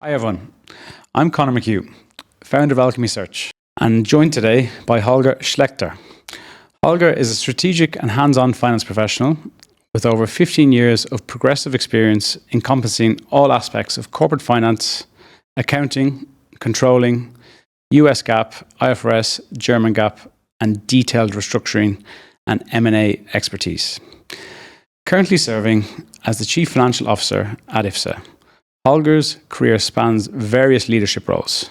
Hi everyone, I'm Conor McHugh, founder of Alchemy Search, and joined today by Holger Schlechter. Holger is a strategic and hands-on finance professional with over 15 years of progressive experience encompassing all aspects of corporate finance, accounting, controlling, US GAAP, IFRS, German GAAP, and detailed restructuring and M&A expertise. Currently serving as the Chief Financial Officer at IFZA. Holger's career spans various leadership roles.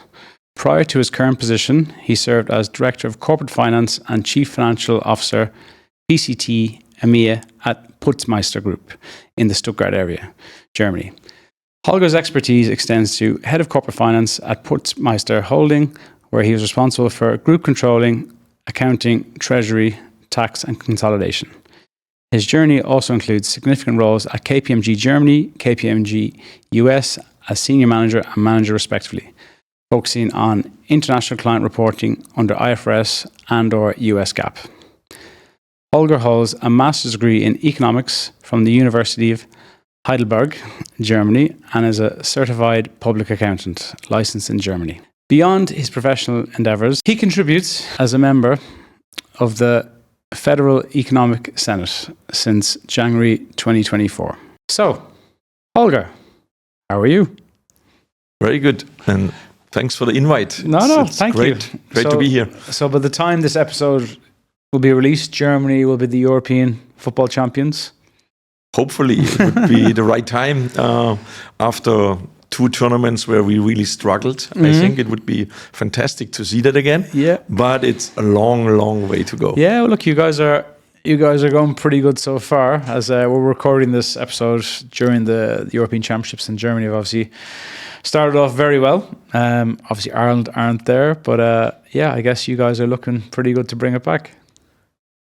Prior to his current position, he served as Director of Corporate Finance and Chief Financial Officer, PCT EMEA at Putzmeister Group in the Stuttgart area, Germany. Holger's expertise extends to Head of Corporate Finance at Putzmeister Holding, where he was responsible for group controlling, accounting, treasury, tax and consolidation. His journey also includes significant roles at KPMG Germany, KPMG US as senior manager and manager respectively, focusing on international client reporting under IFRS and/or US GAAP. Holger holds a master's degree in economics from the University of Heidelberg, Germany, and is a certified public accountant licensed in Germany. Beyond his professional endeavors, he contributes as a member of the Federal Economic Senate since January 2024. So, Holger, how are you? Very good, and thanks for the invite. No, it's thank great. you. Great to be here. So by the time this episode will be released, Germany will be the European football champions. Hopefully it would be the right time after two tournaments where we really struggled. I think it would be fantastic to see that again. Yeah. But it's a long way to go. Yeah, well, look, you guys are going pretty good so far. As we're recording this episode during the European Championships in Germany, have obviously started off very well. Obviously Ireland aren't there, but yeah, I guess you guys are looking pretty good to bring it back.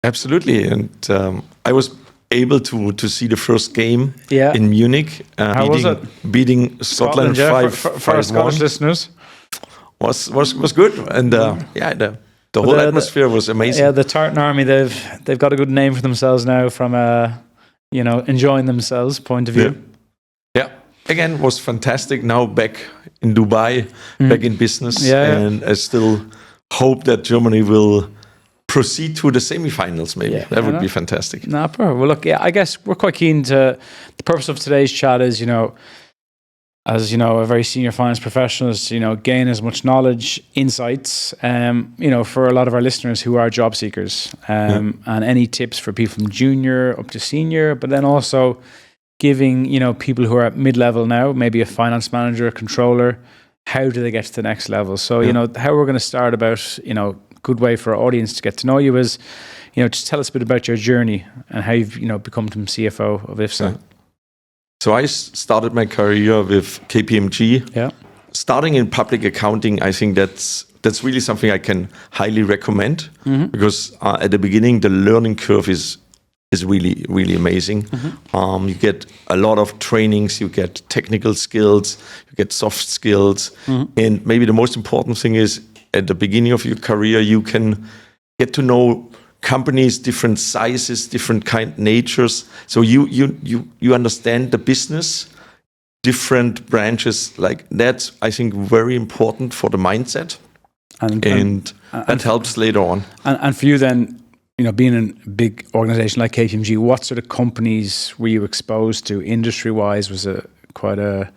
Absolutely, and I was able to see the first game in Munich. How was it? Beating Scotland 5-1. For our Scottish listeners. Was good, and the whole atmosphere was amazing. Yeah, the Tartan Army, they've got a good name for themselves now from enjoying themselves point of view. Yeah. Again, was fantastic. Now back in Dubai, back in business, and I still hope that Germany will proceed to the semifinals. Maybe that would be fantastic. No, perfect. Well, look, I guess we're quite keen to. The purpose of today's chat is, as a very senior finance professional, is gain as much knowledge, insights, for a lot of our listeners who are job seekers, and any tips for people from junior up to senior, but then also giving people who are at mid-level now, maybe a finance manager, a controller, how do they get to the next level? So how we're going to start about good way for our audience to get to know you is, just tell us a bit about your journey and how you've become CFO of IFZA. So I started my career with KPMG. Yeah. Starting in public accounting, I think that's really something I can highly recommend because at the beginning the learning curve is really amazing. You get a lot of trainings, you get technical skills, you get soft skills, and maybe the most important thing is at the beginning of your career you can get to know companies, different sizes, different natures. So you understand the business, different branches. Like that's, I think, very important for the mindset, and that helps later on. And for you then, being in a big organization like KPMG, what sort of companies were you exposed to industry-wise? Was it quite a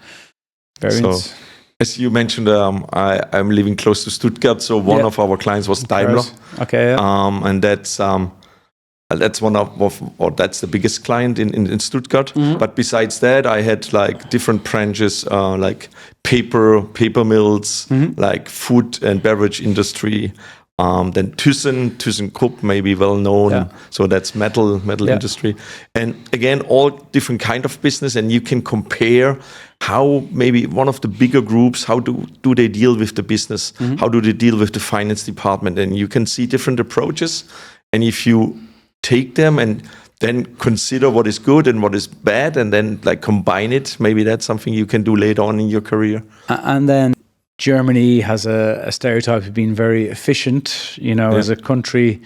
variance? So, as you mentioned, I'm living close to Stuttgart, so one of our clients was Daimler. Okay, and that's one or that's the biggest client in Stuttgart. But besides that, I had like different branches, like paper mills, like food and beverage industry. Then ThyssenKrupp, maybe well known. So that's metal industry. And again, all different kind of business, and you can compare how maybe one of the bigger groups, how do they deal with the business? How do they deal with the finance department? And you can see different approaches. And if you take them and then consider what is good and what is bad, and then like combine it, maybe that's something you can do later on in your career. And then Germany has a stereotype of being very efficient, as a country.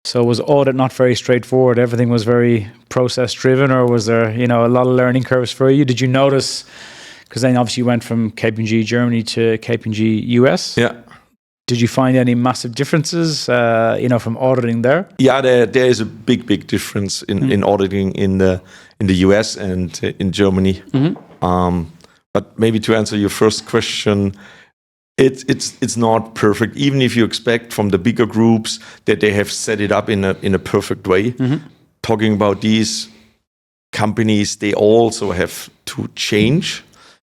So was audit not very straightforward? Everything was very process driven, or was there, a lot of learning curves for you? Did you notice because then obviously you went from KPMG Germany to KPMG US. Yeah. Did you find any massive differences, from auditing there? Yeah, there is a big difference in auditing in the US and in Germany. But maybe to answer your first question, it's not perfect. Even if you expect from the bigger groups that they have set it up in a perfect way. Talking about these companies, they also have to change.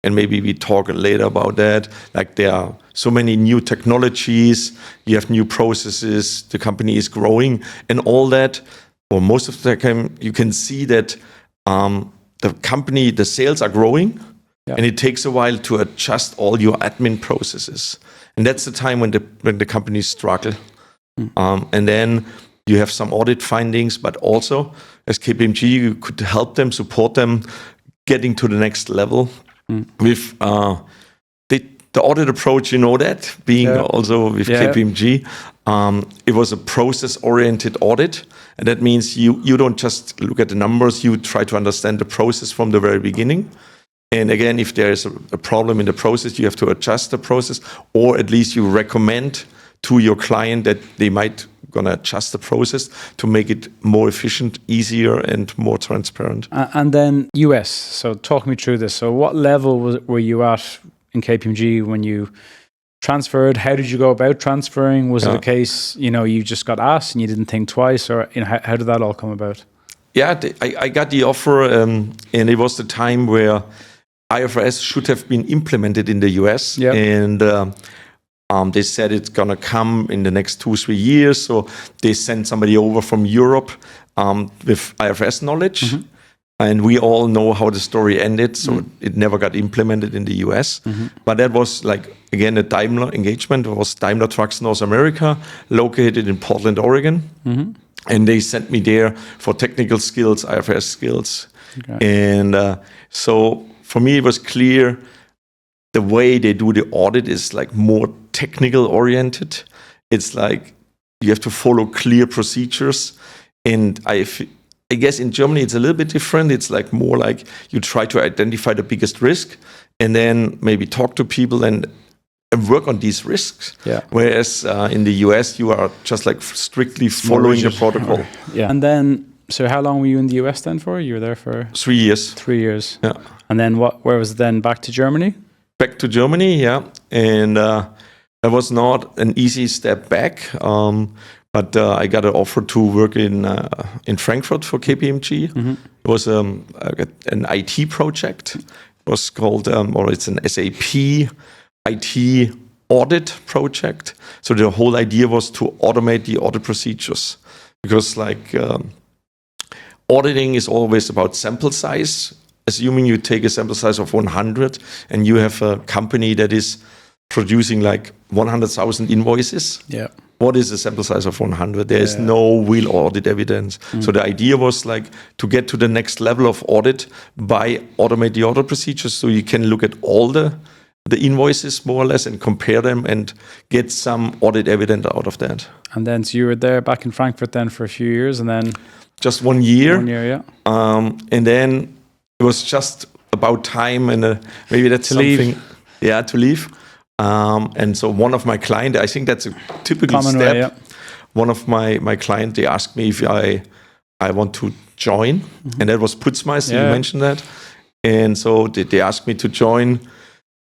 And maybe we talk later about that. Like there are so many new technologies, you have new processes, the company is growing and all that. Or most of the time you can see that the sales are growing. Yeah. And it takes a while to adjust all your admin processes. And that's the time when the companies struggle. And then you have some audit findings, but also as KPMG, you could help them, support them getting to the next level. With the audit approach, that being also with KPMG, it was a process-oriented audit. And that means you don't just look at the numbers, you try to understand the process from the very beginning. And again, if there is a problem in the process, you have to adjust the process, or at least you recommend to your client that they might going to adjust the process to make it more efficient, easier, and more transparent. And then US. So talk me through this. So what level were you at in KPMG when you transferred? How did you go about transferring? Was it a case, you just got asked and you didn't think twice, or how did that all come about? Yeah, I got the offer, and it was the time where IFRS should have been implemented in the US, and they said it's going to come in the next 2-3 years. So they sent somebody over from Europe with IFRS knowledge. And we all know how the story ended. So it never got implemented in the US. But that was again, a Daimler engagement. It was Daimler Trucks North America, located in Portland, Oregon. And they sent me there for technical skills, IFRS skills. Okay. And so for me, it was clear the way they do the audit is more technical oriented. It's you have to follow clear procedures. And I guess in Germany, it's a little bit different. It's more you try to identify the biggest risk and then maybe talk to people and work on these risks. Yeah. Whereas in the US, you are just strictly following the protocol. Yeah. And then, so how long were you in the US then for? You were there for 3 years. 3 years. Yeah. And then where was it then? Back to Germany? Back to Germany, yeah. And that was not an easy step back. But I got an offer to work in Frankfurt for KPMG. It was an IT project. It was called, or it's an SAP IT audit project. So the whole idea was to automate the audit procedures. Because auditing is always about sample size. Assuming you take a sample size of 100 and you have a company that is producing 100,000 invoices. Yeah. What is the sample size of 100? There is no real audit evidence. So the idea was to get to the next level of audit by automate the audit procedures, so you can look at all the invoices more or less and compare them and get some audit evidence out of that. And then so you were there back in Frankfurt then for a few years, and then just 1 year. 1 year, yeah. And then it was just about time, and maybe that's something. To leave. And so one of my clients, I think that's a typical common step. Way, yeah. One of my clients, they asked me if I want to join, and that was Putzmeister. You mentioned that, and so they asked me to join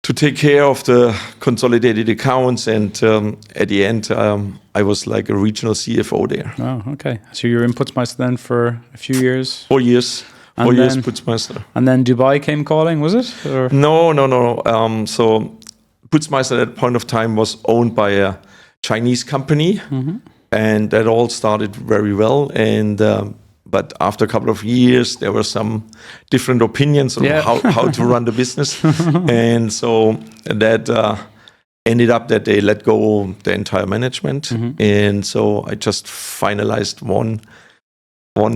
to take care of the consolidated accounts, and at the end, I was a regional CFO there. Oh, okay. So you were in Putzmeister then for a few years. 4 years. 4 years Putzmeister. And then Dubai came calling, was it? Or? No. So Putzmeister at that point of time was owned by a Chinese company, and that all started very well. And but after a couple of years, there were some different opinions on how to run the business, and so that ended up that they let go the entire management. And so I just finalized one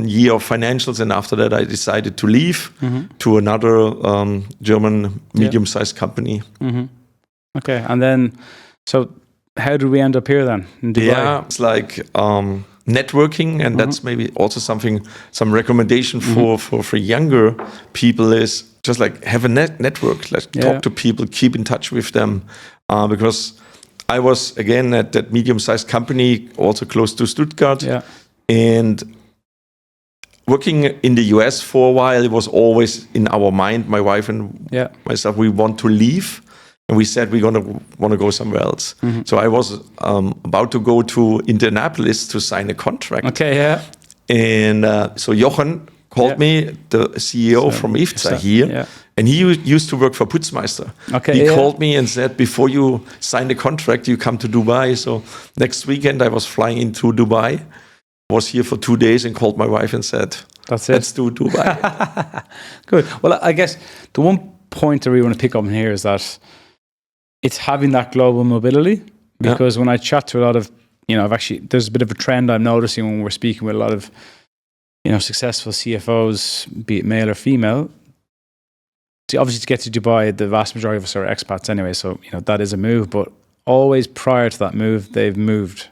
year of financials, and after that I decided to leave to another German medium-sized company. Okay, and then, so how did we end up here then in Dubai? Yeah, it's networking, and that's maybe also some recommendation for younger people is just like have a network, like talk to people, keep in touch with them, because I was again at that medium-sized company, also close to Stuttgart, and working in the US for a while. It was always in our mind, my wife and myself, we want to leave, and we said we're want to go somewhere else. So I was about to go to Indianapolis to sign a contract. And so Jochen called me, the CEO from IFZA here, and he used to work for Putzmeister. He called me and said, before you sign the contract, you come to Dubai. So next weekend I was flying into Dubai, was here for 2 days, and called my wife and said, let's do Dubai. Good. Well, I guess the one point I really want to pick up on here is that it's having that global mobility, because when I chat to a lot of, there's a bit of a trend I'm noticing when we're speaking with a lot of, successful CFOs, be it male or female. Obviously, to get to Dubai, the vast majority of us are expats anyway, so that is a move. But always prior to that move, they've moved.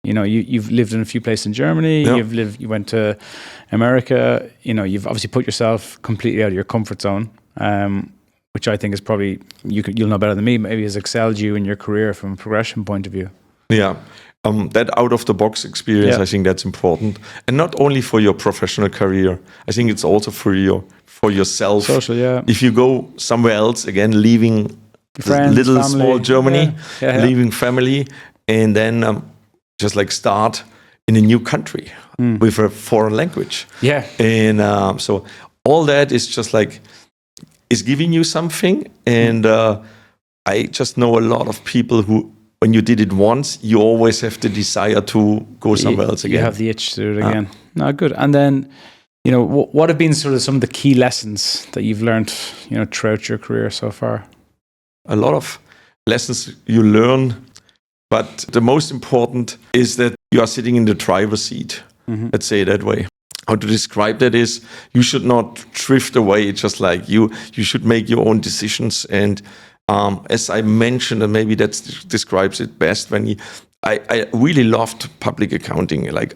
You've lived in a few places in Germany. You went to America. You've obviously put yourself completely out of your comfort zone, which I think is probably you'll know better than me. Maybe has excelled you in your career from a progression point of view. Yeah. That out-of-the-box experience, I think that's important, and not only for your professional career. I think it's also for yourself. Social, If you go somewhere else, again, leaving friends, little family, small Germany, leaving family, and then just like start in a new country with a foreign language. And so all that is just like is giving you something, and I just know a lot of people who, when you did it once, you always have the desire to go somewhere else again. You have the itch to do it again. No, good. And then, what have been sort of some of the key lessons that you've learned, throughout your career so far? A lot of lessons you learn, but the most important is that you are sitting in the driver's seat. Let's say it that way. How to describe that is, you should not drift away. Just like you should make your own decisions. And as I mentioned, and maybe that describes it best, I really loved public accounting. Like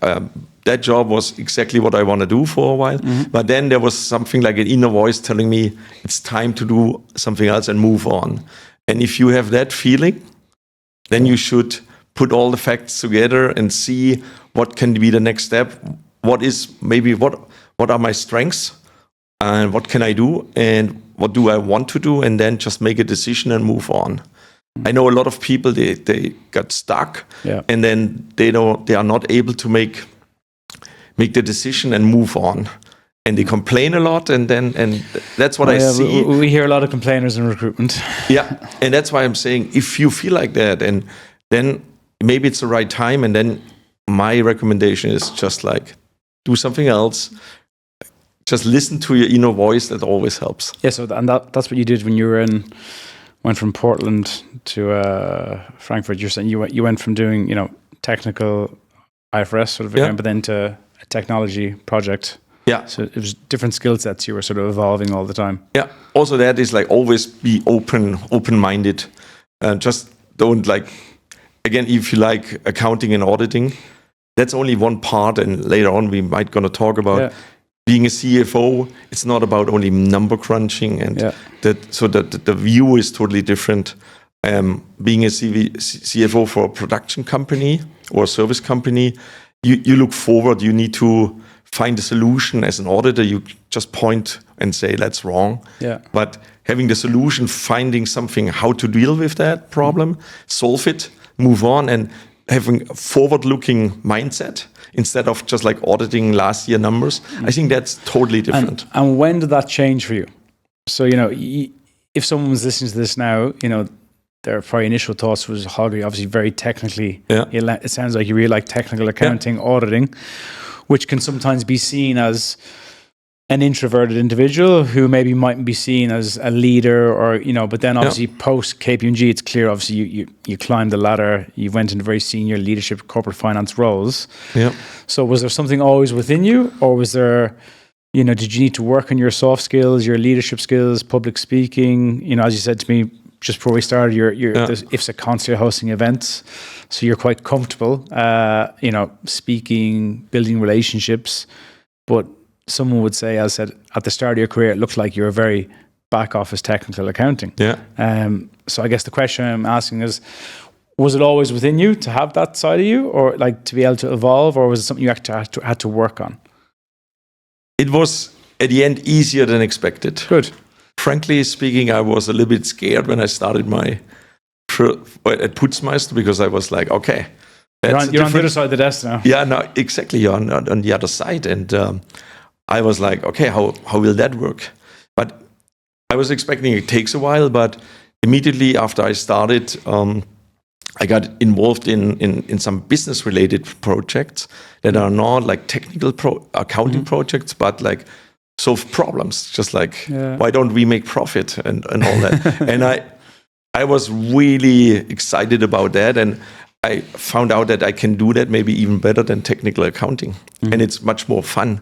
that job was exactly what I want to do for a while. But then there was something like an inner voice telling me it's time to do something else and move on. And if you have that feeling, then you should put all the facts together and see what can be the next step. What are my strengths, and what can I do, and what do I want to do, and then just make a decision and move on. I know a lot of people, they got stuck, and then they are not able to make the decision and move on, and they complain a lot, and that's what I see. We hear a lot of complainers in recruitment. And that's why I'm saying, if you feel like that, and then maybe it's the right time, and then my recommendation is just like do something else. Just listen to your inner voice. That always helps. So that's what you did when you went from Portland to Frankfurt. You're saying you went from doing technical IFRS sort of, but then to a technology project. So it was different skill sets you were sort of evolving all the time. Also, that is like always be open-minded. Just don't like, again, if you like accounting and auditing, that's only one part, and later on we might going to talk about being a CFO. It's not about only number crunching, and that the view is totally different. Being a CFO for a production company or a service company, you look forward. You need to find a solution. As an auditor, you just point and say that's wrong. But having the solution, finding something how to deal with that problem, solve it, move on, and having a forward-looking mindset instead of just like auditing last year numbers. I think that's totally different. And when did that change for you? So, if someone's listening to this now, their probably initial thoughts was, Holger, obviously very technically. It sounds like you really like technical accounting, auditing, which can sometimes be seen as an introverted individual who maybe mightn't be seen as a leader, or but then obviously post KPMG, it's clear obviously you climbed the ladder, you went into very senior leadership corporate finance roles. So was there something always within you, or was there did you need to work on your soft skills, your leadership skills, public speaking? As you said to me just before we started, you're IFZA constantly hosting events, so you're quite comfortable speaking, building relationships. But someone would say, as I said, at the start of your career, it looked like you were very back office technical accounting. Yeah. So I guess the question I'm asking is, was it always within you to have that side of you, or like to be able to evolve, or was it something you actually had to work on? It was at the end easier than expected. Good. Frankly speaking, I was a little bit scared when I started my at Putzmeister, because I was like, okay, you're on the other side of the desk now. Yeah, no, exactly. You're on the other side, and I was like, okay, how will that work? But I was expecting it takes a while, but immediately after I started, I got involved in some business related projects that are not like technical accounting projects, but like solve problems. Just like, why don't we make profit and all that? And I was really excited about that, and I found out that I can do that maybe even better than technical accounting, and it's much more fun.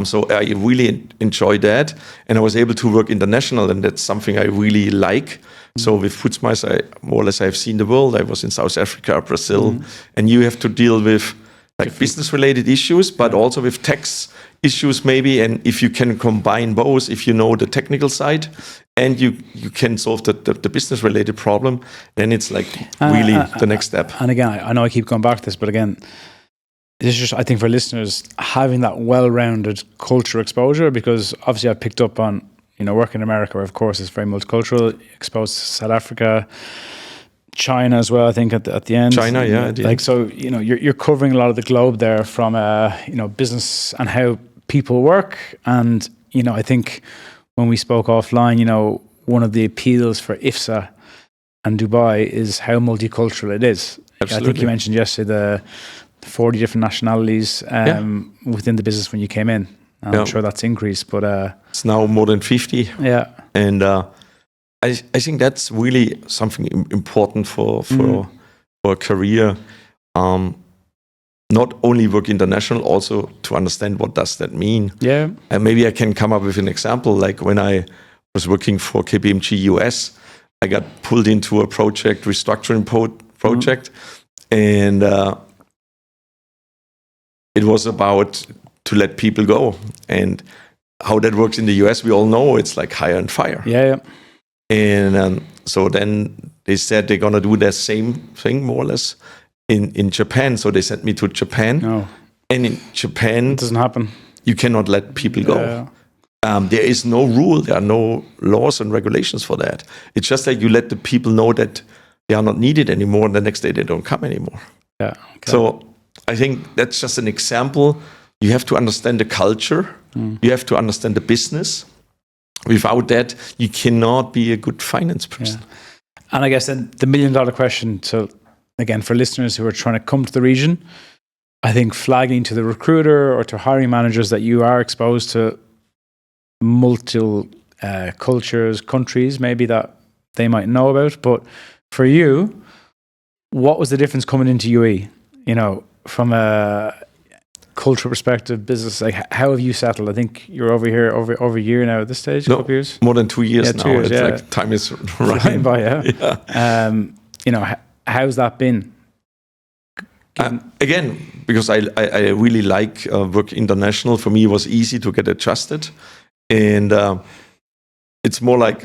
So I really enjoyed that, and I was able to work international, and that's something I really like. So with Putzmeister, more or less I've seen the world. I was in South Africa, Brazil, and you have to deal with like business-related issues, but also with tax issues maybe. And if you can combine both, if you know the technical side and you can solve the business-related problem, then it's like really the next step. And again, I know I keep going back to this, but again, this is just, I think for listeners, having that well-rounded culture exposure, because obviously I've picked up on, working in America, where of course it's very multicultural, exposed to South Africa, China as well, I think at the end. China, yeah. Like, so, you're covering a lot of the globe there from, business and how people work. And, I think when we spoke offline, one of the appeals for IFZA and Dubai is how multicultural it is. Absolutely. I think you mentioned yesterday the 40 different nationalities within the business when you came in. I'm sure that's increased, but it's now more than 50. Yeah, and I think that's really something important for a career. Not only work international, also to understand what does that mean. Yeah, and maybe I can come up with an example. Like when I was working for KPMG US, I got pulled into a restructuring project, and it was about to let people go. And how that works in the US, we all know it's like hire and fire. Yeah. And so then they said they're going to do that same thing, more or less, in Japan. So they sent me to Japan. No. And in Japan, it doesn't happen. You cannot let people go. There is no rule. There are no laws and regulations for that. It's just like you let the people know that they are not needed anymore, and the next day they don't come anymore. Yeah. Okay. So I think that's just an example. You have to understand the culture. You have to understand the business. Without that, you cannot be a good finance person. Yeah. And I guess then the $1 million question, so again, for listeners who are trying to come to the region, I think flagging to the recruiter or to hiring managers that you are exposed to multiple cultures, countries, maybe that they might know about. But for you, what was the difference coming into UE? From a cultural perspective, business, like how have you settled? I think you're over here over a year now at this stage, a couple of years? More than 2 years now. 2 years, it's like time is running by, how's that been? Again, because I really like work international. For me, it was easy to get adjusted. And it's more like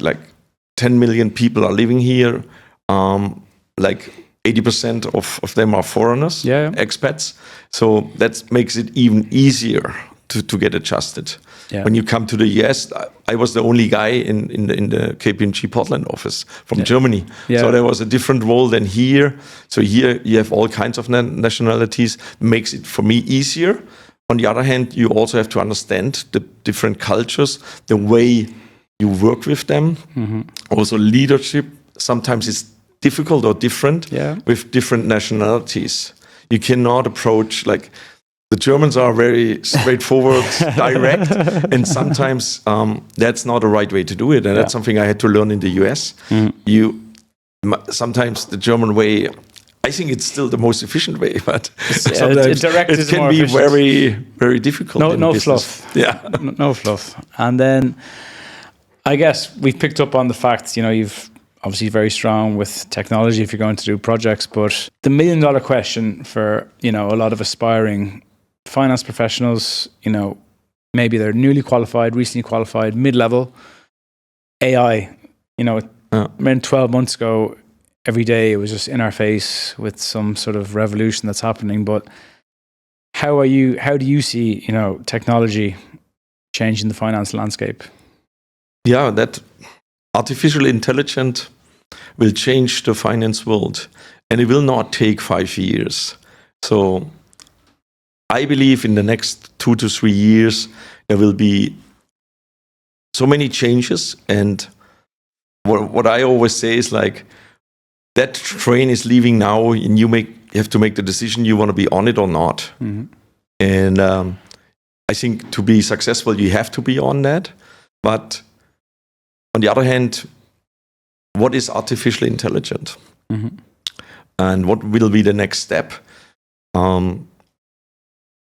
10 million people are living here. Like 80% of them are foreigners, expats. So that makes it even easier to get adjusted. Yeah. When you come to the US, I was the only guy in the KPMG Portland office from Germany. Yeah. So there was a different role than here. So here you have all kinds of nationalities. Makes it, for me, easier. On the other hand, you also have to understand the different cultures, the way you work with them. Mm-hmm. Also leadership sometimes is difficult or different with different nationalities. You cannot approach, like, the Germans are very straightforward, direct, and sometimes that's not the right way to do it. And that's something I had to learn in the US. Sometimes the German way, I think it's still the most efficient way, but sometimes it can be very, very difficult. No fluff. Yeah. No fluff. And then I guess we've picked up on the fact, you've obviously very strong with technology if you're going to do projects, but the $1 million question for, a lot of aspiring finance professionals, maybe they're newly qualified, recently qualified, mid-level. AI, around 12 months ago, every day it was just in our face with some sort of revolution that's happening. But how do you see, technology changing the finance landscape? Yeah, that artificial intelligence will change the finance world, and it will not take 5 years. So I believe in the next 2 to 3 years, there will be so many changes. And what I always say is like, that train is leaving now, and you have to make the decision you want to be on it or not. Mm-hmm. And I think to be successful, you have to be on that. But on the other hand, what is artificial intelligence? Mm-hmm. And what will be the next step?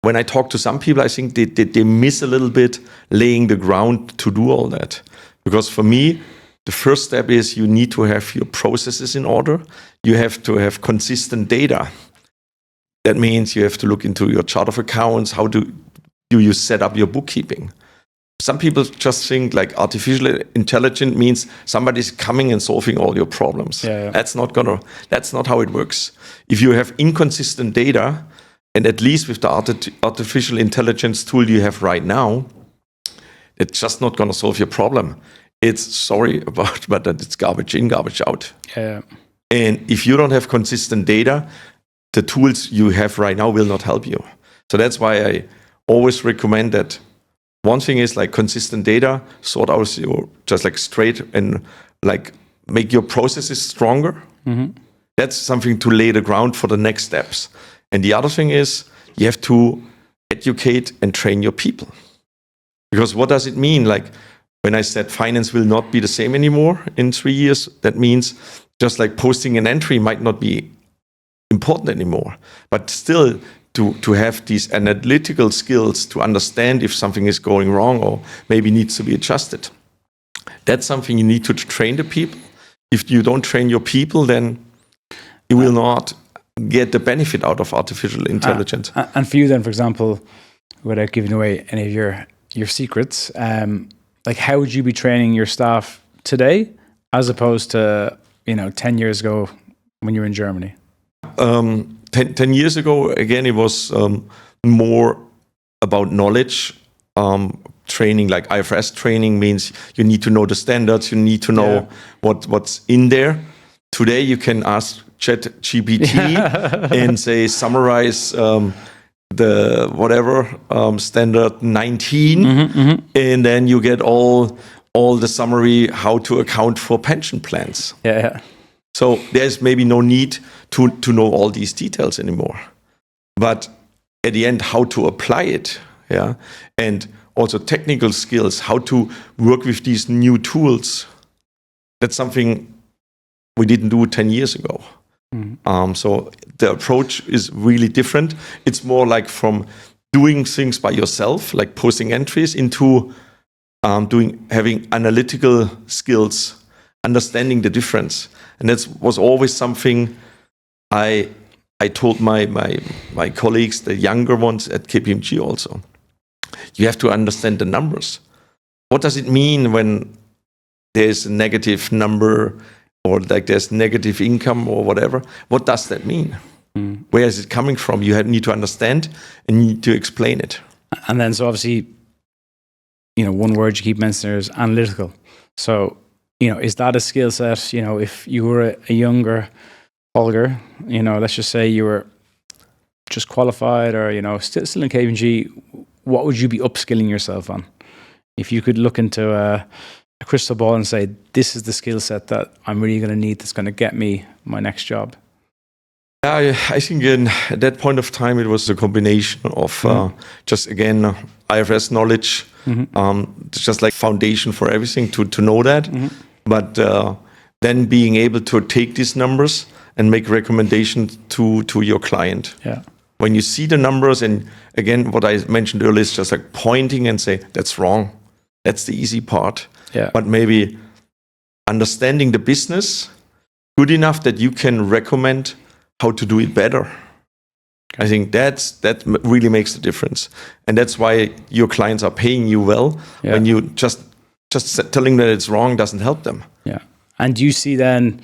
When I talk to some people, I think they miss a little bit laying the ground to do all that. Because for me, the first step is you need to have your processes in order. You have to have consistent data. That means you have to look into your chart of accounts. How do you set up your bookkeeping? Some people just think like artificial intelligence means somebody's coming and solving all your problems. Yeah. That's not how it works. If you have inconsistent data, and at least with the artificial intelligence tool you have right now, it's just not going to solve your problem. It's sorry about, but it's garbage in, garbage out. Yeah. And if you don't have consistent data, the tools you have right now will not help you. So that's why I always recommend that. One thing is like consistent data, sort out your just like straight and like make your processes stronger. Mm-hmm. That's something to lay the ground for the next steps. And the other thing is you have to educate and train your people. Because what does it mean? Like when I said finance will not be the same anymore in 3 years, that means just like posting an entry might not be important anymore. But still, to have these analytical skills to understand if something is going wrong or maybe needs to be adjusted. That's something you need to train the people. If you don't train your people, then you will not get the benefit out of artificial intelligence. And for you then, for example, without giving away any of your secrets, like how would you be training your staff today as opposed to 10 years ago when you were in Germany? 10 years ago, again, it was more about knowledge. Training, like IFRS training, means you need to know the standards, you need to know what's in there. Today, you can ask ChatGPT and say, summarize the whatever, standard 19, and then you get all the summary how to account for pension plans. Yeah. So there's maybe no need to know all these details anymore. But at the end, how to apply it, and also technical skills, how to work with these new tools. That's something we didn't do 10 years ago. Mm-hmm. So the approach is really different. It's more like from doing things by yourself, like posting entries, into having analytical skills, understanding the difference. And that was always something I told my colleagues, the younger ones at KPMG also. You have to understand the numbers. What does it mean when there's a negative number or like there's negative income or whatever? What does that mean? Mm. Where is it coming from? You need to understand and you need to explain it. And then so obviously, one word you keep mentioning is analytical. So, is that a skill set? If you were a younger Holger, let's just say you were just qualified or, still in KPMG, what would you be upskilling yourself on? If you could look into a crystal ball and say, this is the skill set that I'm really going to need that's going to get me my next job. I think at that point of time, it was a combination of just, again, IFRS knowledge, just like foundation for everything to know that. Mm-hmm. But then being able to take these numbers and make recommendations to your client. Yeah. When you see the numbers, and again, what I mentioned earlier is just like pointing and say, that's wrong. That's the easy part. Yeah. But maybe understanding the business good enough that you can recommend how to do it better. Okay. I think that really makes the difference. And that's why your clients are paying you well when you just just telling that it's wrong doesn't help them. Yeah. And do you see then,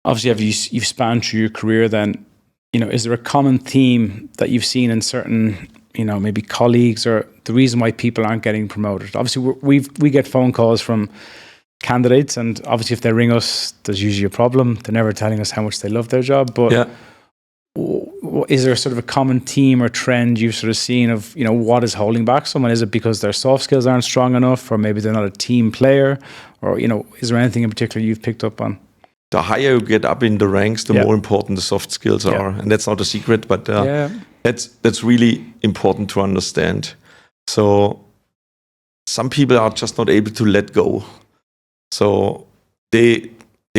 obviously you've spanned through your career then, is there a common theme that you've seen in certain, maybe colleagues, or the reason why people aren't getting promoted? Obviously we get phone calls from candidates, and obviously if they ring us, there's usually a problem. They're never telling us how much they love their job, but is there sort of a common theme or trend you've sort of seen of, what is holding back someone? Is it because their soft skills aren't strong enough, or maybe they're not a team player, or, is there anything in particular you've picked up on? The higher you get up in the ranks, the more important the soft skills are. And that's not a secret, but that's really important to understand. So some people are just not able to let go. So they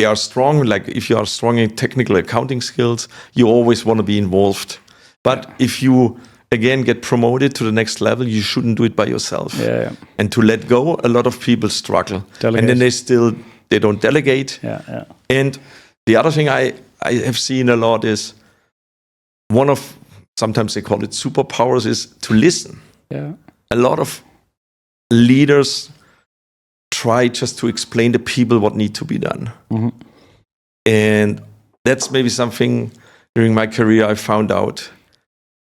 are strong, like if you are strong in technical accounting skills, you always want to be involved. But if you, again, get promoted to the next level, you shouldn't do it by yourself. And to let go, a lot of people struggle. And then they don't delegate. And the other thing I have seen a lot is sometimes they call it superpowers, is to listen. A lot of leaders try just to explain to people what needs to be done. And that's maybe something during my career I found out.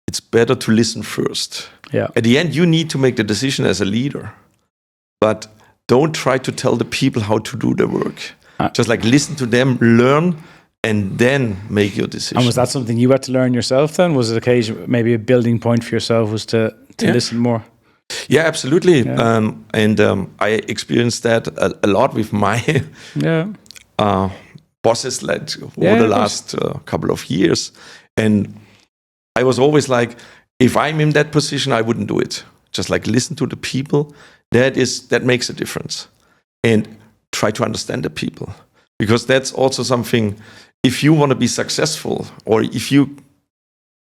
It's better to listen first. At the end, you need to make the decision as a leader. But don't try to tell the people how to do the work. Just like listen to them, learn, and then make your decision. And was that something you had to learn yourself then? Was it occasion, maybe a building point for yourself was to listen more? Yeah, absolutely. I experienced that a lot with my bosses over the last couple of years. And I was always like, if I'm in that position, I wouldn't do it. Just like listen to the people. That makes a difference. And try to understand the people. Because that's also something, if you want to be successful, or if you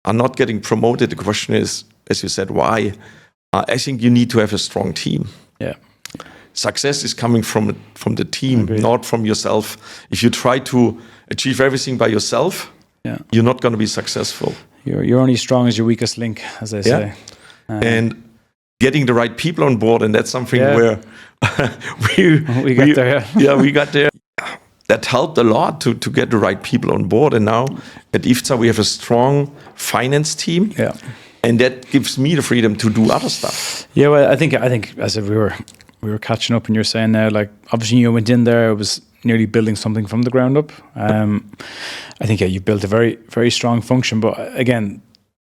are not getting promoted, the question is, as you said, why? I think you need to have a strong team. Success is coming from the team, not from yourself. If you try to achieve everything by yourself, you're not going to be successful. You're only strong as your weakest link, as they say. And getting the right people on board, and that's something where we got there. We got there. That helped a lot to get the right people on board. And now at IFZA we have a strong finance team. And that gives me the freedom to do other stuff. Well, I think as if we were catching up, and you're saying now, like, obviously you went in there, it was nearly building something from the ground up. I think you built a very, very strong function. But again,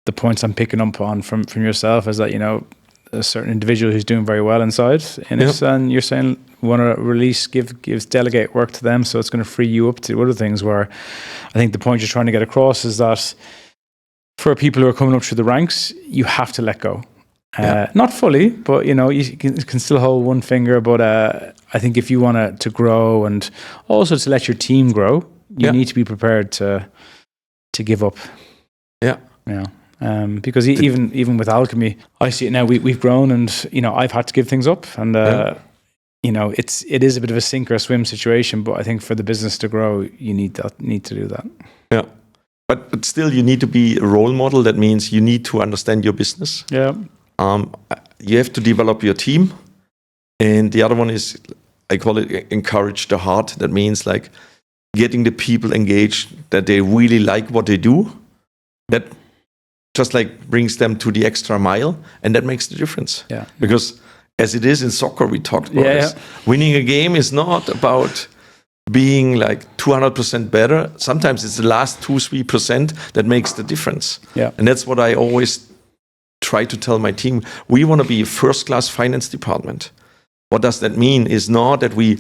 the points I'm picking up on from yourself is that, a certain individual who's doing very well inside in it, and you're saying want to release, delegate work to them, so it's going to free you up to other things. Where I think the point you're trying to get across is that for people who are coming up through the ranks, you have to let go. Not fully, but you can still hold one finger. But I think if you want to grow, and also to let your team grow, you need to be prepared to give up. Because even with Alchemy, I see it now. We've grown, and I've had to give things up, and it is a bit of a sink or swim situation. But I think for the business to grow, you need to do that. But still, you need to be a role model. That means you need to understand your business. You have to develop your team, and the other one is, I call it encourage the heart. That means like getting the people engaged, that they really like what they do. That just like brings them to the extra mile, and that makes the difference. Because as it is in soccer, we talked about this. Winning a game is not about being like 200% better. Sometimes it's the last 2-3% that makes the difference. And that's what I always try to tell my team. We want to be a first-class finance department. What does that mean? Is not that we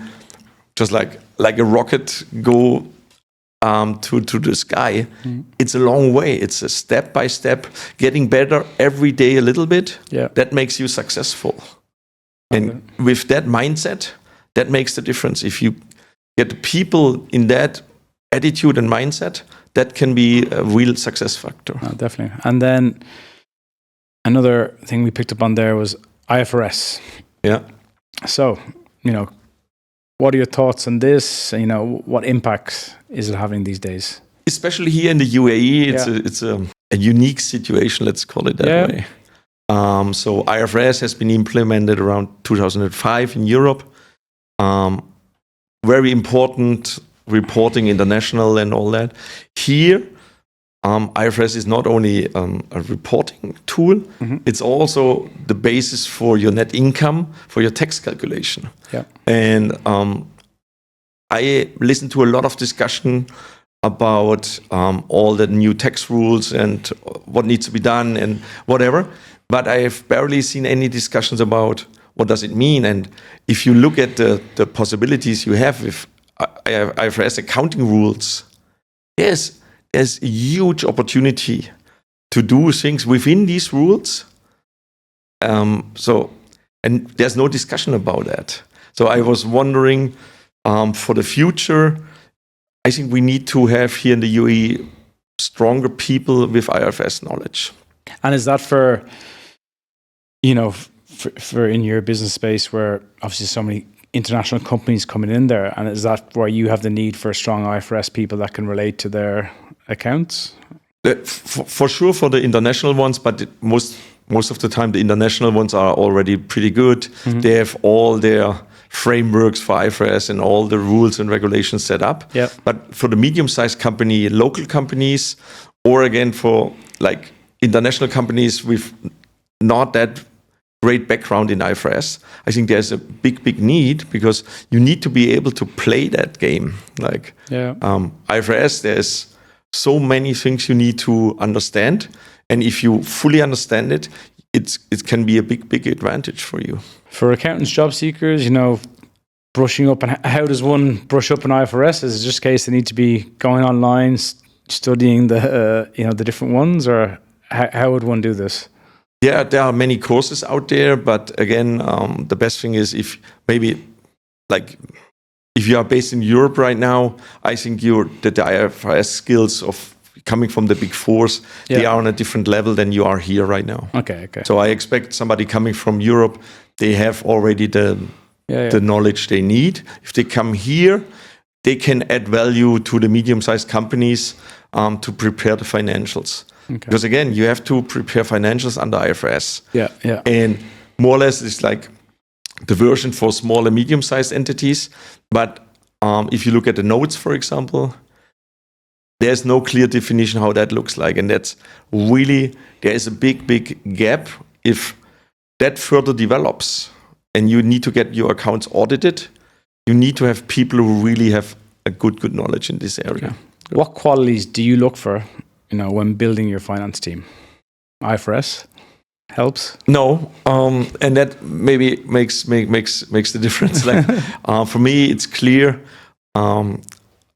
just like a rocket go to the sky. It's a long way. It's a step by step, getting better every day a little bit. That makes you successful. And with that mindset, that makes the difference. If you get the people in that attitude and mindset, that can be a real success factor. Definitely. And then another thing we picked up on there was IFRS. So, what are your thoughts on this? What impact is it having these days? Especially here in the UAE, it's a unique situation, let's call it that way. So IFRS has been implemented around 2005 in Europe. very important reporting, international and all that. Here, IFRS is not only a reporting tool, it's also the basis for your net income, for your tax calculation. Yeah. And I listened to a lot of discussion about all the new tax rules and what needs to be done and whatever, but I have barely seen any discussions about what does it mean. And if you look at the possibilities you have with IFRS accounting rules, yes, there's a huge opportunity to do things within these rules. And there's no discussion about that. So I was wondering, for the future, I think we need to have here in the UAE stronger people with IFRS knowledge. And is that for in your business space where obviously so many international companies coming in there, and is that where you have the need for strong IFRS people that can relate to their accounts? For sure for the international ones, but most of the time the international ones are already pretty good. They have all their frameworks for IFRS and all the rules and regulations set up. Yep. But for the medium-sized company, local companies, or again for like international companies with not that great background in IFRS, I think there's a big need, because you need to be able to play that game. Like IFRS, there's so many things you need to understand, and if you fully understand it, it can be a big advantage for you. For accountants, job seekers, brushing up, and how does one brush up in IFRS? Is it just a case they need to be going online, studying the different ones, or how would one do this? Yeah, there are many courses out there, but again, the best thing is if you are based in Europe right now, I think the IFRS skills of coming from the Big Fours, they are on a different level than you are here right now. Okay. So I expect somebody coming from Europe, they have already the knowledge they need. If they come here, they can add value to the medium-sized companies to prepare the financials. Okay. Because again, you have to prepare financials under IFRS. Yeah. And more or less, it's like the version for small and medium-sized entities. But if you look at the notes, for example, there's no clear definition how that looks like. And that's really, there is a big gap. If that further develops and you need to get your accounts audited, you need to have people who really have a good knowledge in this area. Okay. What qualities do you look for, when building your finance team? IFRS helps? No, and that maybe makes the difference. Like for me, it's clear.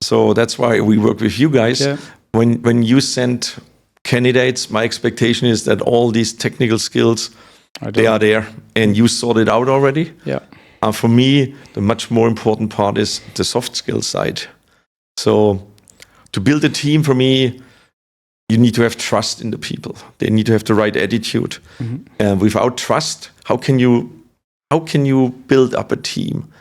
So that's why we work with you guys. Yeah. When you send candidates, my expectation is that all these technical skills, they are there, and you sort it out already. Yeah. For me, the much more important part is the soft skills side. So to build a team, for me, you need to have trust in the people. They need to have the right attitude. And without trust, how can you build up a team?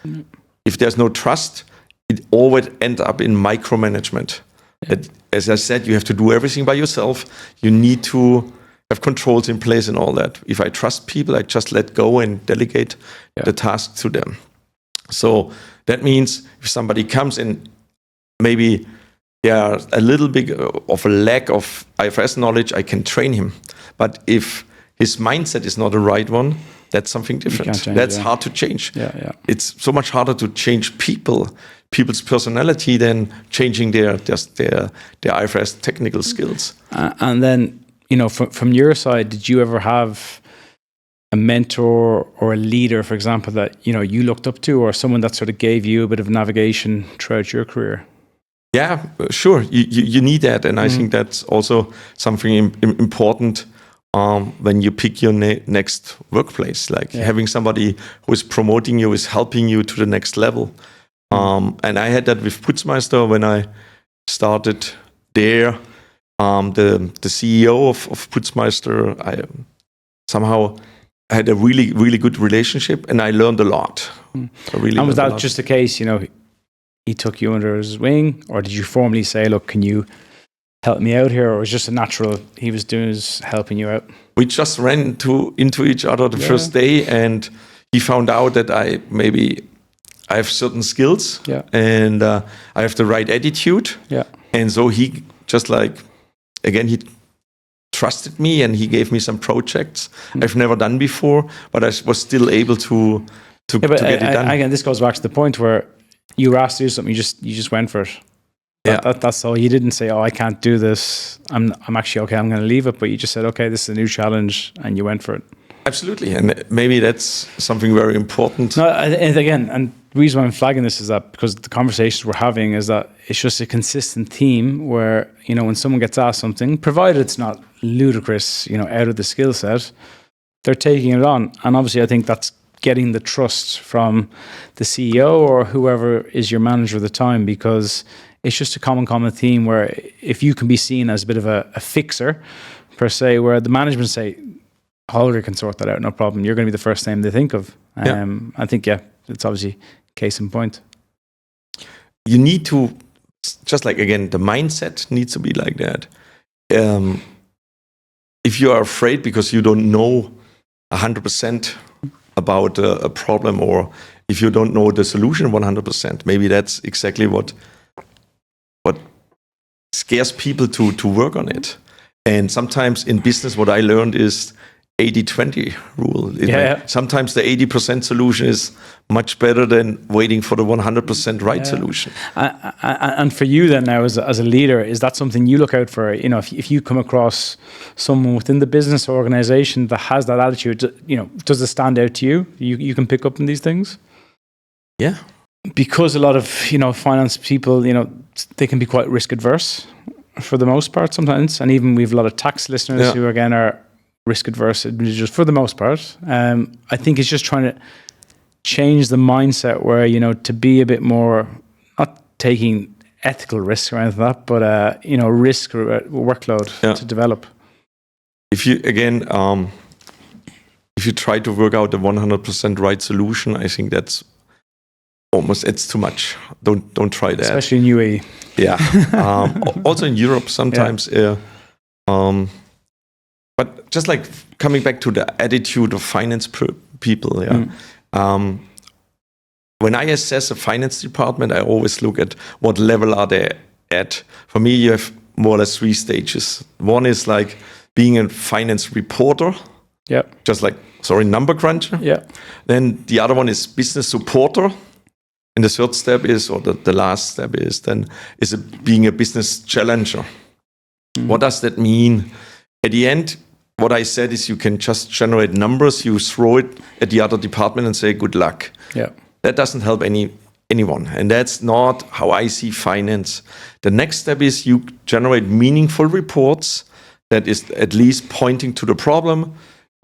If there's no trust, it always ends up in micromanagement. Yeah. As I said, you have to do everything by yourself. You need to have controls in place and all that. If I trust people, I just let go and delegate the task to them. So that means if somebody comes and maybe they are a little bit of a lack of IFRS knowledge, I can train him. But if his mindset is not the right one, that's something different. That's hard to change. Yeah. It's so much harder to change people's personality than changing their IFRS technical skills. And then, from your side, did you ever have a mentor or a leader, for example, that you looked up to, or someone that sort of gave you a bit of navigation throughout your career? Yeah, sure. You need that, and I think that's also something important when you pick your next workplace. Like having somebody who is promoting you, is helping you to the next level. And I had that with Putzmeister when I started there. The CEO of Putzmeister, I somehow had a really good relationship, and I learned a lot. And was that just the case, he took you under his wing, or did you formally say, look, can you help me out here? Or was it just a natural, he was doing is helping you out? We just ran into each other the first day, and he found out that I have certain skills, Yeah. and I have the right attitude. Yeah. And so he just like, again, he trusted me and he gave me some projects I've never done before, but I was still able to get it done. Again, this goes back to the point where you were asked to do something, you just went for it. That's all. You didn't say, "Oh, I can't do this. I'm actually okay. I'm going to leave it." But you just said, "Okay, this is a new challenge," and you went for it. Absolutely, and maybe that's something very important. No, and again, and the reason why I'm flagging this is that because the conversations we're having is that it's just a consistent theme where, you know, when someone gets asked something, provided it's not ludicrous, you know, out of the skill set, they're taking it on. And obviously, I think that's getting the trust from the CEO or whoever is your manager at the time, because it's just a common theme where if you can be seen as a bit of a fixer, per se, where the management say, Holger can sort that out, no problem. You're going to be the first name they think of. I think, it's obviously case in point. You need to, just like, again, the mindset needs to be like that. If you are afraid because you don't know 100% about a problem, or if you don't know the solution 100%, maybe that's exactly what scares people to work on it. And sometimes in business, what I learned is 80-20 rule. Sometimes the 80% solution is much better than waiting for the 100% right solution. And for you then now as a leader, is that something you look out for? You know, if you come across someone within the business organization that has that attitude, you know, does it stand out to you? You can pick up on these things? Yeah. Because a lot of, you know, finance people, you know, they can be quite risk adverse for the most part sometimes. And even we have a lot of tax listeners who, again, are risk adverse individuals for the most part. I think it's just trying to change the mindset where, you know, to be a bit more, not taking ethical risks or anything like that, but, you know, risk workload to develop. If you, again, if you try to work out the 100% right solution, I think that's almost, it's too much. Don't try that. Especially in UAE. Yeah. Also in Europe sometimes. But just like coming back to the attitude of finance people, when I assess a finance department, I always look at what level are they at. For me, you have more or less 3 stages. One is like being a finance reporter. Yeah. Just like, number cruncher. Yeah. Then the other one is business supporter. And the third step is, or the last step is being a business challenger. What does that mean? At the end, what I said is you can just generate numbers, you throw it at the other department and say, good luck. Yeah. That doesn't help anyone. And that's not how I see finance. The next step is you generate meaningful reports that is at least pointing to the problem,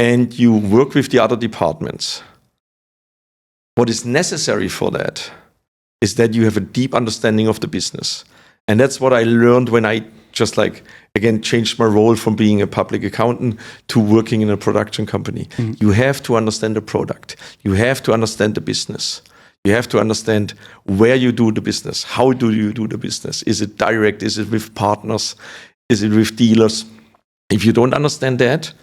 and you work with the other departments. What is necessary for that is that you have a deep understanding of the business. And that's what I learned when I just like, again, changed my role from being a public accountant to working in a production company. You have to understand the product. You have to understand the business. You have to understand where you do the business. How do you do the business? Is it direct? Is it with partners? Is it with dealers? If you don't understand that,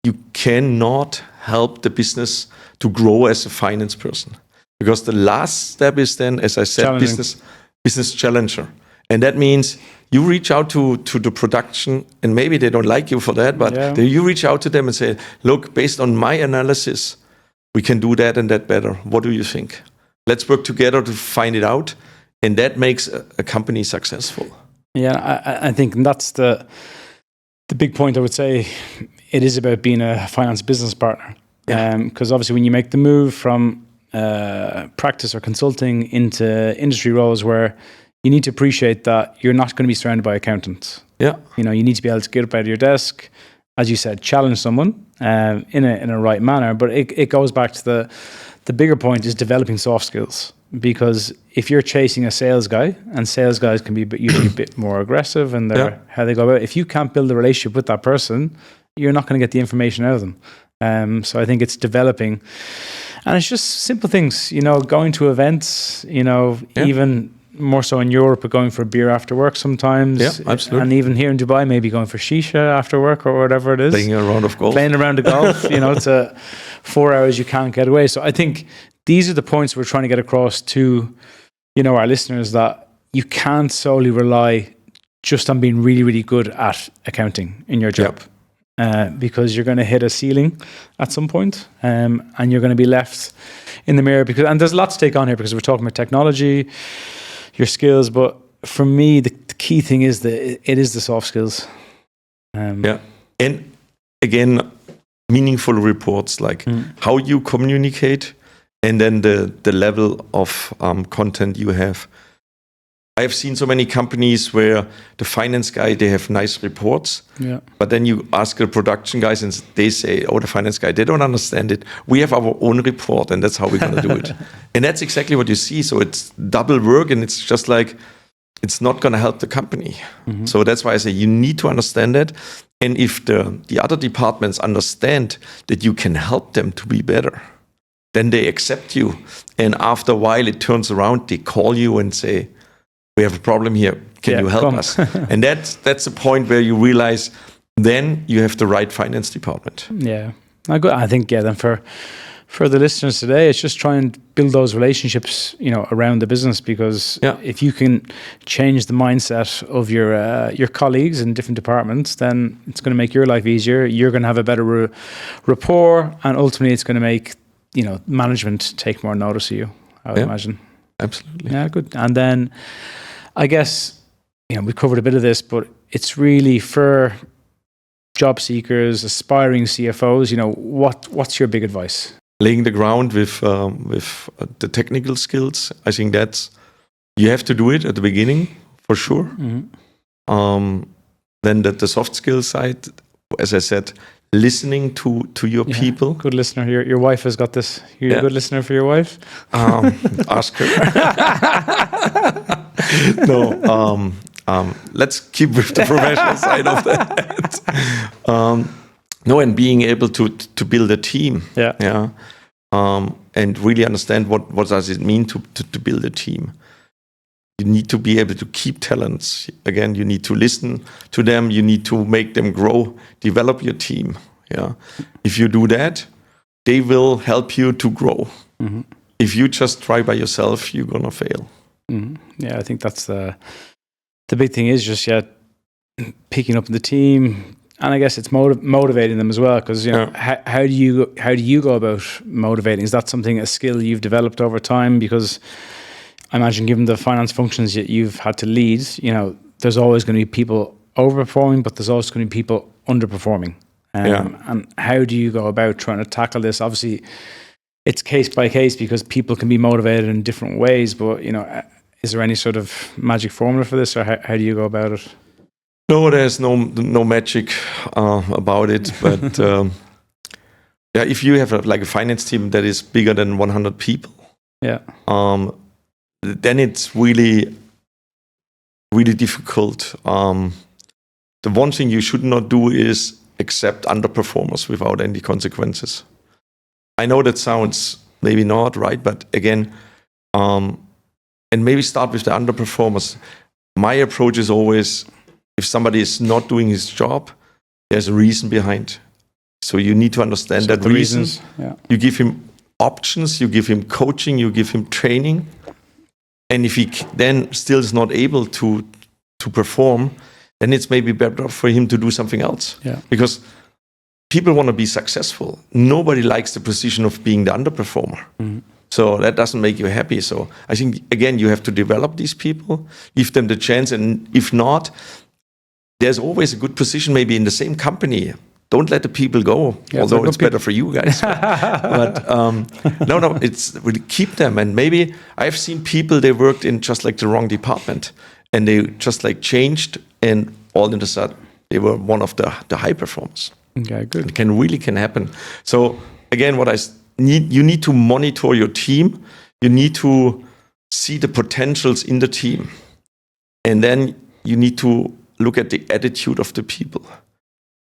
you cannot help the business to grow as a finance person. Because the last step is then, as I said, business challenger. And that means you reach out to the production, and maybe they don't like you for that, but then you reach out to them and say, look, based on my analysis, we can do that and that better. What do you think? Let's work together to find it out. And that makes a company successful. Yeah, I think that's the big point. I would say it is about being a finance business partner. Because obviously when you make the move from practice or consulting into industry roles where you need to appreciate that you're not going to be surrounded by accountants. Yeah. You know, you need to be able to get up out of your desk, as you said, challenge someone in a right manner. But it goes back to the bigger point is developing soft skills. Because if you're chasing a sales guy, and sales guys can be usually a bit more aggressive in how they go about it, if you can't build a relationship with that person, you're not going to get the information out of them. So I think it's developing. And it's just simple things, you know, going to events, you know, even more so in Europe, but going for a beer after work sometimes. Yeah, absolutely. And even here in Dubai, maybe going for shisha after work or whatever it is. Playing a round of golf. Playing a round of golf, you know, it's 4 hours you can't get away. So I think these are the points we're trying to get across to, our listeners, that you can't solely rely just on being really, really good at accounting in your job. Because you're going to hit a ceiling at some point, and you're going to be left in the mirror. And there's a lot to take on here, because we're talking about technology, your skills, but for me, the key thing is that it is the soft skills. And again, meaningful reports, like how you communicate, and then the level of content you have. I have seen so many companies where the finance guy, they have nice reports, but then you ask the production guys and they say, the finance guy, they don't understand it. We have our own report, and that's how we're going to do it. And that's exactly what you see. So it's double work, and it's just like, it's not going to help the company. So that's why I say you need to understand it. And if the other departments understand that you can help them to be better, then they accept you. And after a while, it turns around, they call you and say, we have a problem here. Can you help us? And that's the point where you realize then you have the right finance department. Yeah. I think, then for the listeners today, it's just try and build those relationships, around the business, because if you can change the mindset of your colleagues in different departments, then it's going to make your life easier. You're going to have a better rapport, and ultimately it's going to make, management take more notice of you, I would imagine. Absolutely. Yeah, good. And then I guess, we covered a bit of this, but it's really for job seekers, aspiring CFOs, what's your big advice? Laying the ground with the technical skills. I think you have to do it at the beginning, for sure. Then the soft skill side, as I said, listening to your people. Good listener. Your wife has got this. You're a good listener for your wife? Ask her. No, let's keep with the professional side of that. And being able to build a team. And really understand what does it mean to build a team. You need to be able to keep talents. Again, you need to listen to them. You need to make them grow, develop your team. If you do that, they will help you to grow. If you just try by yourself, you're going to fail. Yeah, I think that's the big thing, is just picking up the team. And I guess it's motivating them as well, because how do you go about motivating? Is that a skill you've developed over time? Because I imagine, given the finance functions that you've had to lead, there's always going to be people overperforming, but there's also going to be people underperforming. And how do you go about trying to tackle this? Obviously, it's case by case, because people can be motivated in different ways. But is there any sort of magic formula for this, or how do you go about it? No, there's no magic about it. But if you have a finance team that is bigger than 100 people, then it's really, really difficult. The one thing you should not do is accept underperformers without any consequences. I know that sounds maybe not right, but again, and maybe start with the underperformers. My approach is always, if somebody is not doing his job, there's a reason behind. So you need to understand that reason. You give him options, you give him coaching, you give him training. And if he then still is not able to perform, then it's maybe better for him to do something else. Because people want to be successful. Nobody likes the position of being the underperformer. So that doesn't make you happy. So I think, again, you have to develop these people, give them the chance. And if not, there's always a good position maybe in the same company. Don't let the people go, although it's better for you guys. But no, it's really keep them. And maybe I've seen people, they worked in just like the wrong department, and they just like changed, and all of a sudden they were one of the high performers. Okay, good. It can happen. So again, you need to monitor your team. You need to see the potentials in the team, and then you need to look at the attitude of the people.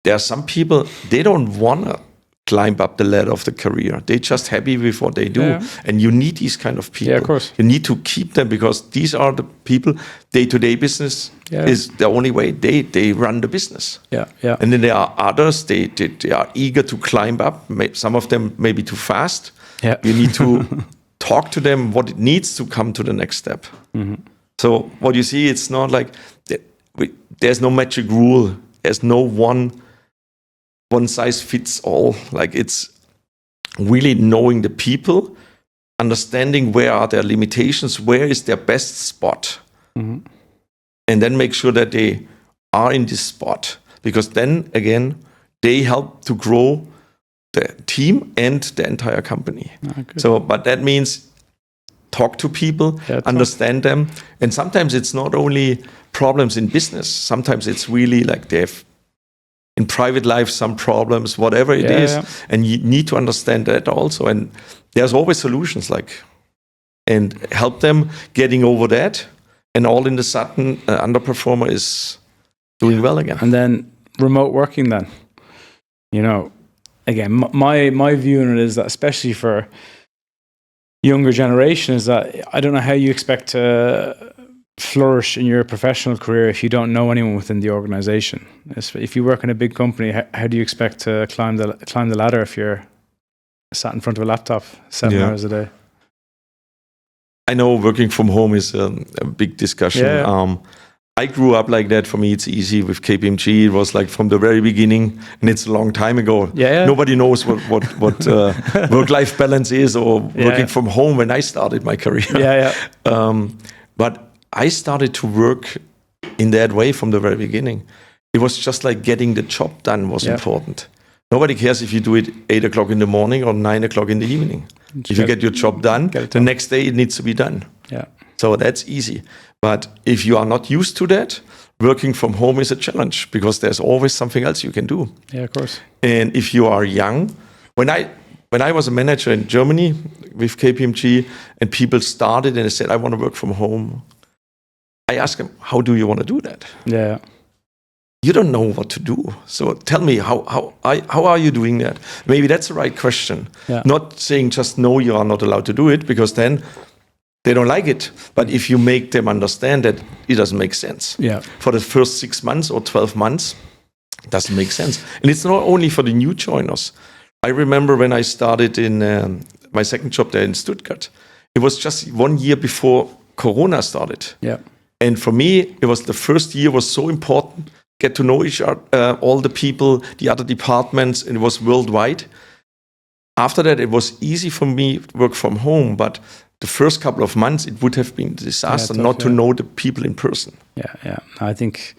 There are some people, they don't want to climb up the ladder of the career. They're just happy with what they do. And you need these kind of people. Yeah, of course. You need to keep them, because these are the people, day-to-day business is the only way they run the business. And then there are others, they are eager to climb up. Some of them maybe too fast. You need to talk to them what it needs to come to the next step. So what you see, it's not like there's no magic rule. There's no one size fits all. Like it's really knowing the people, understanding where are their limitations, where is their best spot, and then make sure that they are in this spot, because then again they help to grow the team and the entire company. So, but that means talk to people, understand them, and sometimes it's not only problems in business. Sometimes it's really like they have in private life some problems, whatever it is, and you need to understand that also. And there's always solutions, and help them getting over that. And all in a sudden, underperformer is doing well again. And then remote working. Then, again, my view on it is that, especially for younger generation, is that I don't know how you expect to flourish in your professional career if you don't know anyone within the organization. If you work in a big company, how do you expect to climb the ladder if you're sat in front of a laptop 7 hours a day? I know working from home is a big discussion. I grew up like that. For me, it's easy. With KPMG, it was like from the very beginning, and it's a long time ago. Nobody knows what work-life balance is, or working from home when I started my career. But I started to work in that way from the very beginning. It was just like getting the job done was important. Nobody cares if you do it 8 o'clock in the morning or 9 o'clock in the evening. If you get your job done, the next day it needs to be done. So that's easy. But if you are not used to that, working from home is a challenge, because there's always something else you can do. Of course. And if you are young, when I was a manager in Germany with KPMG, and people started and they said, I want to work from home, I asked them, how do you want to do that? You don't know what to do. So tell me, how are you doing that? Maybe that's the right question. Not saying just no, you are not allowed to do it, because then they don't like it. But if you make them understand that it doesn't make sense. For the first 6 months or 12 months, it doesn't make sense. And it's not only for the new joiners. I remember when I started in my second job there in Stuttgart, it was just 1 year before Corona started. And for me, it was the first year was so important, get to know each other, all the people, the other departments, and it was worldwide. After that, it was easy for me to work from home, but the first couple of months, it would have been a disaster not to know the people in person. I think,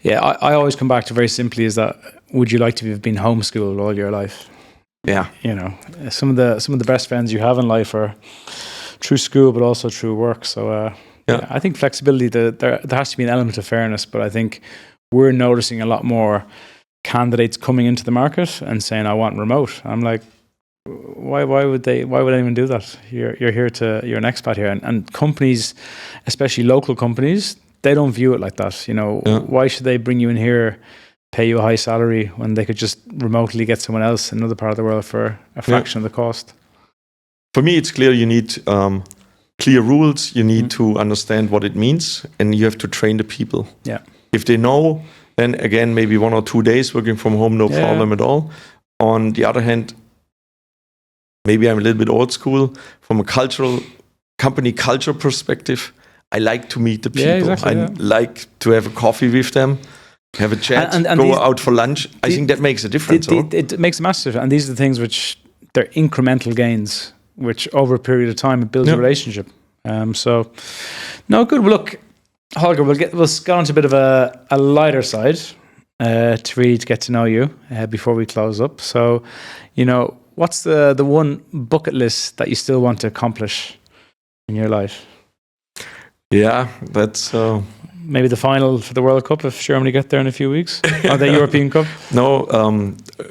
I always come back to very simply is that, would you like to have been homeschooled all your life? Some of the best friends you have in life are through school, but also through work. So I think flexibility, there has to be an element of fairness, but I think we're noticing a lot more candidates coming into the market and saying, I want remote. I'm like, why would anyone do that? You're an expat here, and companies, especially local companies, they don't view it like that. Why should they bring you in here, pay you a high salary, when they could just remotely get someone else in another part of the world for a fraction of the cost? For me, it's clear you need clear rules. You need to understand what it means, and you have to train the people. If they know, then again, maybe 1 or 2 days working from home, no problem at all. On the other hand, maybe I'm a little bit old school. From a company culture perspective, I like to meet the people. I like to have a coffee with them, have a chat, and go out for lunch. I think that makes a difference. It makes a massive difference. And these are the things which, they're incremental gains, which over a period of time, it builds a relationship. No, good. Well, look, Holger, we'll get on to a bit of a lighter side to really get to know you before we close up. So, what's the one bucket list that you still want to accomplish in your life? That's maybe the final for the World Cup if Germany get there in a few weeks, or the European Cup. No,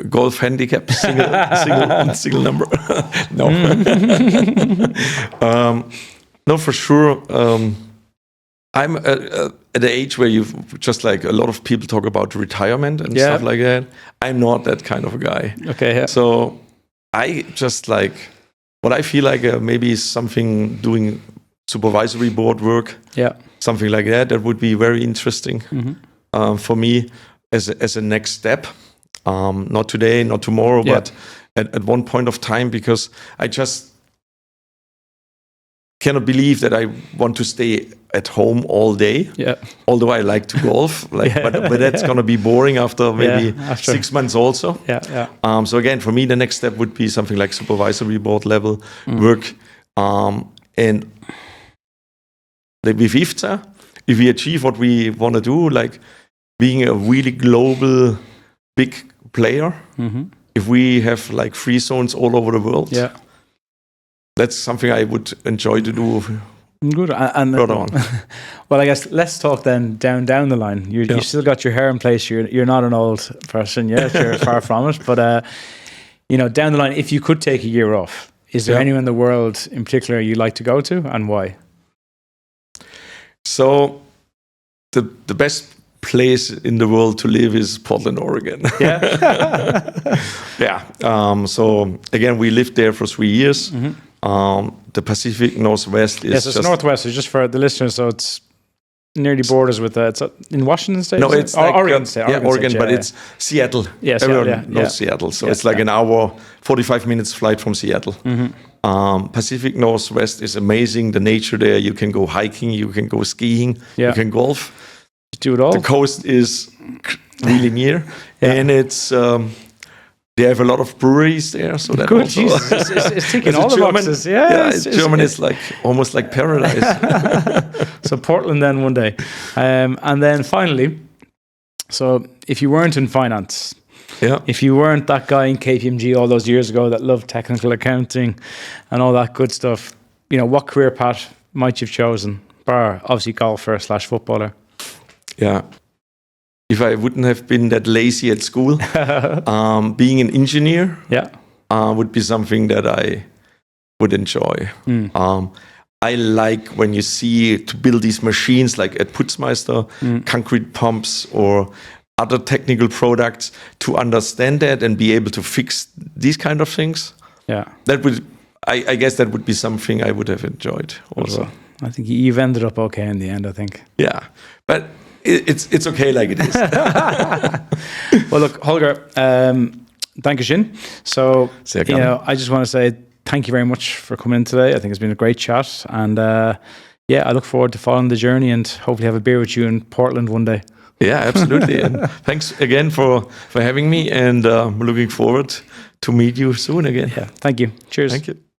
golf handicap, single number. No, no, for sure. I'm at the age where you've just like a lot of people talk about retirement and stuff like that. I'm not that kind of a guy. So I just like what I feel like maybe something doing supervisory board work. Something like that. That would be very interesting for me as a next step. Not today, not tomorrow, but at one point of time, because cannot believe that I want to stay at home all day. Yeah. Although I like to golf, but that's gonna be boring after maybe 6 months also. Yeah. So again, for me, the next step would be something like supervisory board level work, and with IFZA, if we achieve what we want to do, like being a really global, big player, if we have like free zones all over the world, that's something I would enjoy to do. Good. And further on. Well, I guess let's talk then down the line. You still got your hair in place. You're not an old person yet. You're far from it. But down the line, if you could take a year off, is there anyone in the world in particular you'd like to go to, and why? So, the best place in the world to live is Portland, Oregon. So again, we lived there for 3 years. The Pacific Northwest is it's Northwest. It's just for the listeners, so it's nearly borders with it's in Washington State. No, it's like, Oregon State. Oregon, but it's Seattle. Yeah, everyone knows Seattle, so it's like an hour, 45 minutes flight from Seattle. Pacific Northwest is amazing. The nature there, you can go hiking, you can go skiing, you can golf. You do it all. The coast is really near, and it's. They have a lot of breweries there, so that good. Also, it's ticking all the boxes. German is like almost like paradise. So Portland then one day, and then finally, so if you weren't in finance, if you weren't that guy in KPMG all those years ago that loved technical accounting and all that good stuff, what career path might you've chosen? Bar obviously golfer / footballer. Yeah. If I wouldn't have been that lazy at school, being an engineer would be something that I would enjoy. I like when you see to build these machines like at Putzmeister, concrete pumps or other technical products, to understand that and be able to fix these kind of things. Yeah, that would, I guess that would be something I would have enjoyed also. I think you've ended up okay in the end, I think. Yeah, but it's okay like it is. Well, look, Holger, Dankeschön. So, I just want to say thank you very much for coming in today. I think it's been a great chat. And I look forward to following the journey and hopefully have a beer with you in Portland one day. Yeah, absolutely. And thanks again for having me, and I'm looking forward to meet you soon again. Yeah, thank you. Cheers. Thank you.